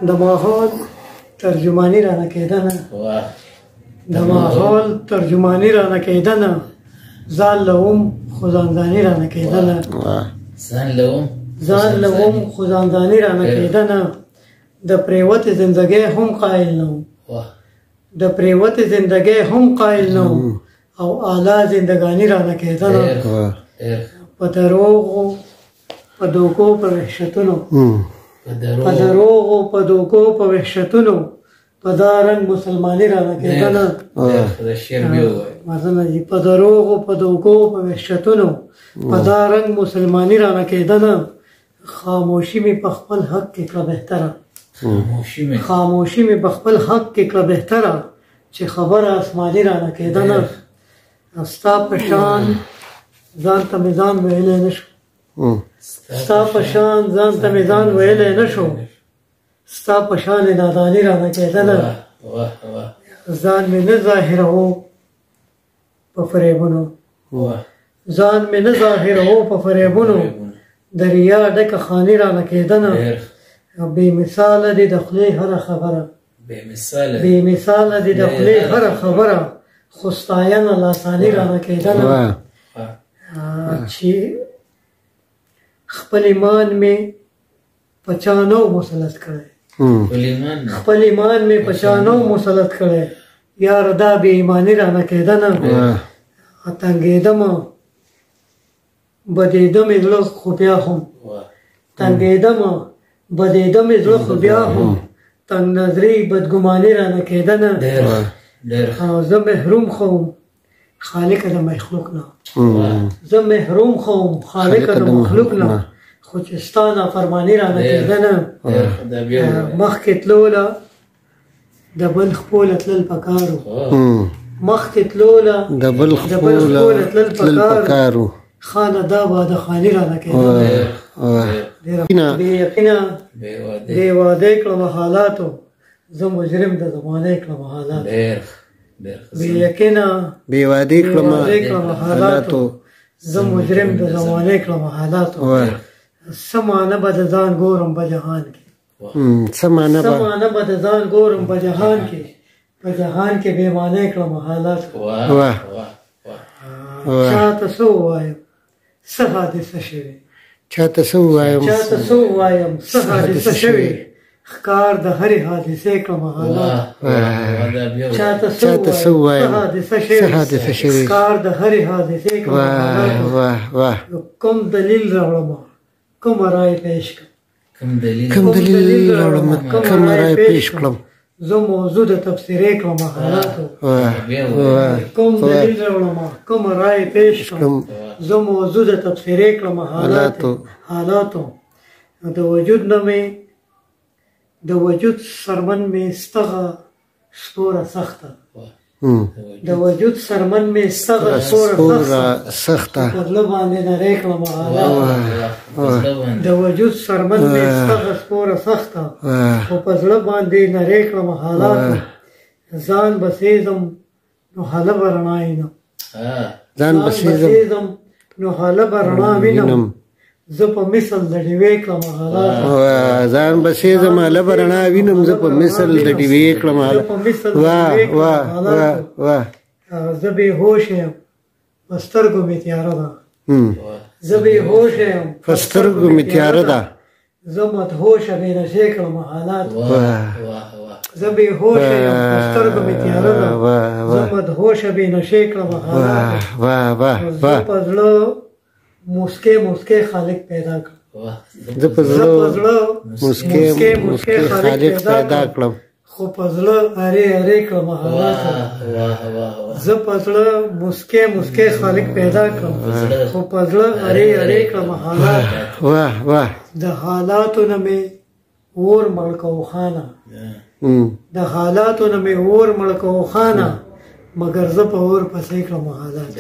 د ماحول ترجمانی رانه کېدنه د ماحول ترجمانی رانه کېدنه ځان لوم خو ځانداني رانه کېدنه ځان لوم خو ځانداني رانه کېدنه د پریوتې زندګۍ هم قایل نه وم د پریوتې زندګۍ هم قایل نه وم او اعلی زندګاني رانه کېدنه په دروغو په دوکو په وحشتونو په دروغو په دوکو په وحشتونو په دا رنګ مسلماني رانه کېدنه په دروغو په دوکو په وحشتونو په دا رنګ مسلماني رانه کېدنه خاموشي مې په خپل حق کې کړه بهتره خاموشي مې په خپل حق کې کړه بهتره چې خبره آسماني رانه کېدنه ستا په شان ځان ته مې ځان ویلی نه شو ستا په شان ځان ته مې ځان ویلی نه شو ستا په شان ناداني رانه کېدنه ځان مې نه ظاهروو په فریبونو ځان مې نه ظاهروو په فریبونو د ریا ډکه خاني رانه کېدنه بې مثاله دې د خولې هره خبره بې مثاله دې د خولې هره خبره خو ستاینه لاساني رانه کېدنه چې خپل ایمان مې په چا نو مسلط کړی خپل ایمان مې په چا نو مسلط کړی یاره دا بې ایماني رانه کېدنه تنګېدمه بدېده مې زړه خو بیا هم تنګېدمه بدېده مې زړه خو بیا هم تنګ نظري بدګماني رانه کېدنه زه محروم خو خالقه د مخلوق نه زه محروم خو خالقه د مخلوق نه خو چې ستا نافرماني رانه کېدنه مخکې تلوله د بل خپوله تلل پکارو مخکې تلوله د بل خپوله تلل پکارو خانه دا به د خاني رانه کېدنه بې یقینه بې واده کړم حالاتو زه مجرم د زمانې کړم حالاتو بې یقینه بې وادې کړم حالاتو زه مجرم د زمانې کړم حالاتو څه معنه به د ځان ګورم په جهان کې څه معنه به د ځان ګورم په جهان کې په جهان کې بې معنی کړم حالاتو چاته څه ووایم څه حادثه شوې چاته څه ووایم څه حادثه شوې ښکار د هرې حادثې کړم حالاتو چاته څه ووایم څه حادثه شوې ښکار د هرې حادثې کړم حالاتو کوم دلیل راوړمه کومه رای پیش کړم کوم دلیل راوړم کومه رای پیش کړم زه موضوع د تفسیرې کړم حالاتو کوم دلیل راوړم کومه رای پیش کړم زه موضوع د تفسیرې کړم حالاتو د وجود نه مې د وجود سرمن مې ستغه سپوره سخته د وجود سرمن مې ستغه سپوره سخته په زړه باندې نری کړم حالاتو د وجود سرمن مې ستغه سپوره سخته خو په زړه باندې نری کړم حالاتو ځان به سېزم نو هله به رڼا وینم ځان به سېزم نو هله به رڼا وینم زه په مثل د ډیوې کړم حالاتو ځان به سېزم هله به رڼا وینم زه په مثل د ډیوې کړم زه بې هوش یم په سترګو مې تیاره ده زه بې هوش یم په سترګو مې تیاره ده زه مدهوشه بې نشې کړم حالاتو زه بې هوشه یم په سترګو مې تیاره ده زه مدهوشه بې نشې کړم حالاتو زه په زړه موسکې خالق پیدا کړم زه په زړه موسکې خالق پیدا کړم خو په زړه ارې کړم حالاتو زه په زړه موسکې خالق پیدا کړم خو په زړه ارې کړم حالاتو د حالاتو نه مې اور مړ کړو خانه د حالاتو نه مې اور مړ کړو خانه مګر زه په اور پسې کړم حالاتو